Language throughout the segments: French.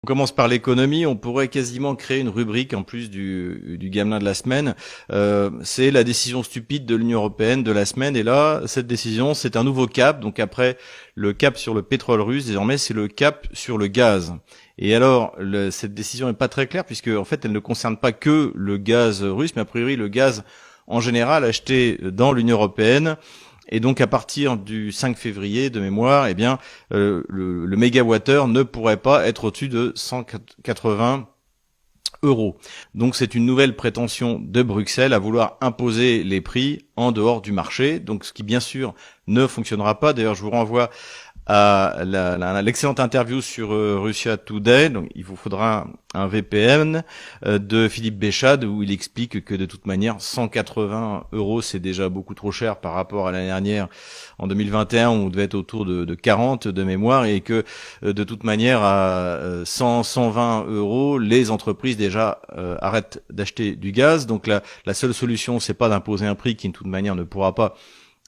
On commence par l'économie, on pourrait quasiment créer une rubrique en plus du gamelin de la semaine. C'est la décision stupide de l'Union européenne de la semaine. Et là, cette décision, c'est un nouveau cap. Donc après le cap sur le pétrole russe, désormais, c'est le cap sur le gaz. Et alors, cette décision n'est pas très claire puisque en fait, elle ne concerne pas que le gaz russe, mais a priori le gaz en général acheté dans l'Union européenne. Et donc à partir du 5 février de mémoire, eh bien le mégawattheure ne pourrait pas être au-dessus de 180 euros. Donc c'est une nouvelle prétention de Bruxelles à vouloir imposer les prix en dehors du marché. Donc ce qui bien sûr ne fonctionnera pas. D'ailleurs je vous renvoie à l'excellente interview sur Russia Today. Donc il vous faudra un VPN de Philippe Béchade où il explique que de toute manière 180 euros c'est déjà beaucoup trop cher par rapport à l'année dernière en 2021 où on devait être autour de 40 de mémoire, et que de toute manière à 120 euros les entreprises déjà arrêtent d'acheter du gaz. Donc la seule solution, c'est pas d'imposer un prix qui de toute manière ne pourra pas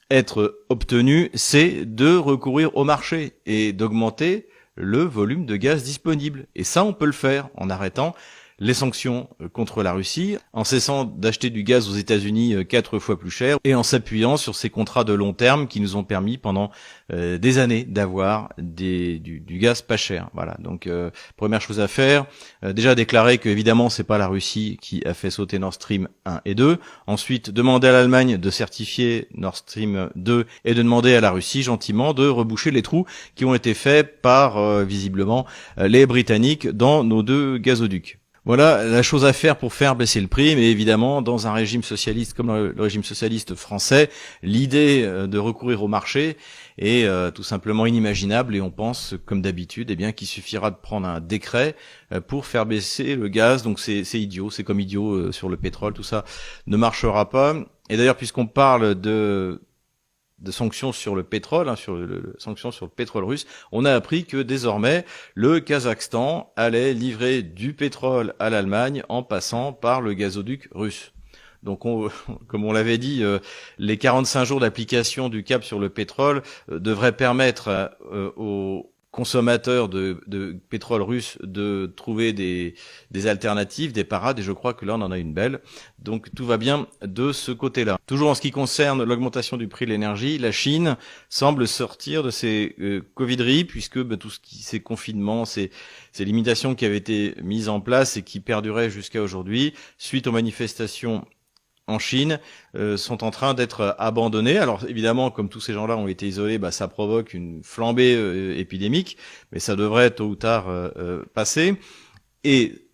être obtenu, c'est de recourir au marché et d'augmenter le volume de gaz disponible. Et ça, on peut le faire en arrêtant les sanctions contre la Russie, en cessant d'acheter du gaz aux États-Unis 4 fois plus cher, et en s'appuyant sur ces contrats de long terme qui nous ont permis pendant des années d'avoir du gaz pas cher. Voilà. Donc première chose à faire, déjà déclarer que évidemment c'est pas la Russie qui a fait sauter Nord Stream 1 et 2. Ensuite, demander à l'Allemagne de certifier Nord Stream 2 et de demander à la Russie gentiment de reboucher les trous qui ont été faits par visiblement les Britanniques dans nos deux gazoducs. Voilà la chose à faire pour faire baisser le prix, mais évidemment, dans un régime socialiste comme le régime socialiste français, l'idée de recourir au marché est tout simplement inimaginable, et on pense, comme d'habitude, eh bien, qu'il suffira de prendre un décret pour faire baisser le gaz. Donc c'est idiot, c'est comme idiot sur le pétrole, tout ça ne marchera pas. Et d'ailleurs, puisqu'on parle de sanctions sur le pétrole, sur sanctions sur le pétrole russe, on a appris que désormais le Kazakhstan allait livrer du pétrole à l'Allemagne en passant par le gazoduc russe. Donc, comme on l'avait dit, les 45 jours d'application du cap sur le pétrole devraient permettre aux consommateurs de pétrole russe de trouver des alternatives, des parades, et je crois que là on en a une belle. Donc tout va bien de ce côté-là. Toujours en ce qui concerne l'augmentation du prix de l'énergie, la Chine semble sortir de ses covideries, puisque ces confinements, ces limitations qui avaient été mises en place et qui perduraient jusqu'à aujourd'hui, suite aux manifestations en Chine, sont en train d'être abandonnés. Alors évidemment, comme tous ces gens-là ont été isolés, ça provoque une flambée épidémique, mais ça devrait tôt ou tard passer. Et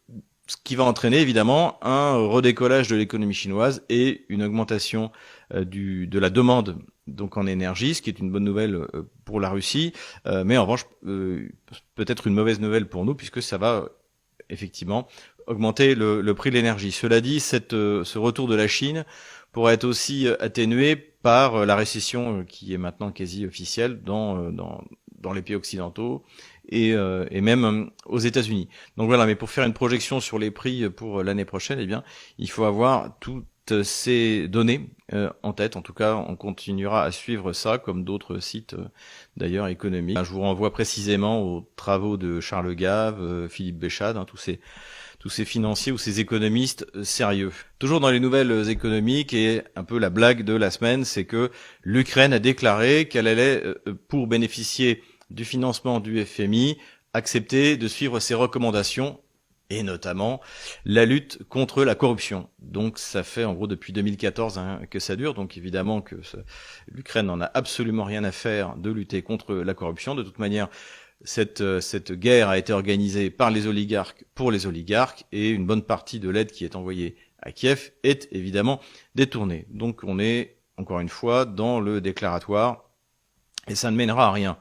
ce qui va entraîner évidemment un redécollage de l'économie chinoise et une augmentation de la demande donc en énergie, ce qui est une bonne nouvelle pour la Russie, mais en revanche peut-être une mauvaise nouvelle pour nous, puisque ça va effectivement augmenter le prix de l'énergie. Cela dit, ce retour de la Chine pourrait être aussi atténué par la récession qui est maintenant quasi officielle dans les pays occidentaux et même aux États-Unis. Donc voilà, mais pour faire une projection sur les prix pour l'année prochaine, eh bien, il faut avoir toutes ces données en tête. En tout cas, on continuera à suivre ça, comme d'autres sites d'ailleurs économiques. Je vous renvoie précisément aux travaux de Charles Gave, Philippe Béchade, tous ces financiers ou ces économistes sérieux. Toujours dans les nouvelles économiques, et un peu la blague de la semaine, c'est que l'Ukraine a déclaré qu'elle allait, pour bénéficier du financement du FMI, accepter de suivre ses recommandations, et notamment la lutte contre la corruption. Donc ça fait en gros depuis 2014 que ça dure, donc évidemment que l'Ukraine n'en a absolument rien à faire de lutter contre la corruption. De toute manière, cette guerre a été organisée par les oligarques pour les oligarques, et une bonne partie de l'aide qui est envoyée à Kiev est évidemment détournée. Donc on est, encore une fois, dans le déclaratoire, et ça ne mènera à rien.